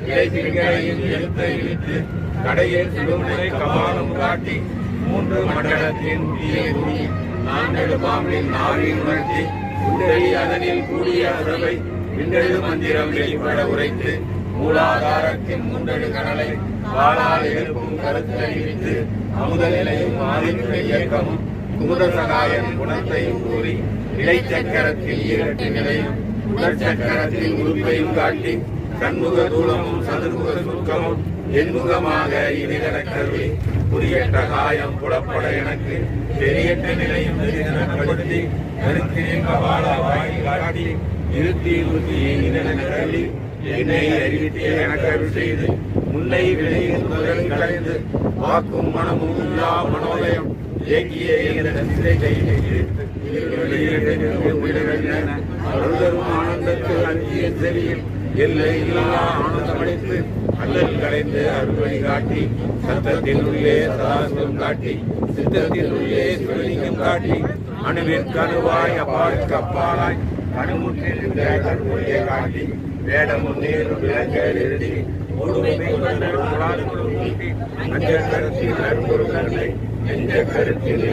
இடைத்திங்களையும் எழுத்தை இழுத்து கடையில் சுடுமுனை கபாலம் காட்டி 3 மண்டலத்தின் முடியை கூடி 4 பாம்பின் நாவி உணர்த்தி உண்டெளி அதனில் கூடிய உறவை விண்டெழு மந்திரம் வெளிப்பட உரைத்து மூலாதாரத்தின் முண்டெழு கடலை வாளால் எழுப்பும் கருத்தறிவித்து அமுத நிலையும் ஆதித்த இயக்கமும் குமுத சகாயன் குணத்தையும் கூறி இடைச்சக்கரத்தில் 2 நிலையும் உடற்சக்கரத்தில் உறுப்பையும் காட்டி கண்முக தூளமும் சதுர்முக சுருக்கமும் எண்முகமாக இனிதன கருவி புரியற்ற காயம் புலப்பட எனக்கு பெரியற்ற நிலையும் நெறிதனப்படுத்தி கருத்தினின் கபால வாயில் காட்டி இருத்தி உறுதியை இனிதன கருவி என்னை அறிவித்து எனக்கு அருள் செய்து முல்லை விளையில் முதல் கலைந்து வாக்கும் மனமும் இல்லா மனோதயம் ஏகிய சிறை கையில் அருளரும் ஆனந்தத்தில் அஞ்சிய செவியில் எல்லை இல்லா ஆனந்தமடைத்து அல்லல் கலைந்து அருள்வழி காட்டி சத்தத்தின் உள்ளே சதாசிவம் காட்டி சித்தத்தின் உள்ளே சிவலிங்கம் காட்டி அணுவிற்கு அணுவாய் அப்பாலுக்கு அப்பாலாய் அணுமுற்றில் கருவொழியை காட்டி வேடமும் நீரும் விலங்கல் எழுதி அஞ்ச கருத்தில் அரும்பொருளை நெஞ்ச கருத்தில்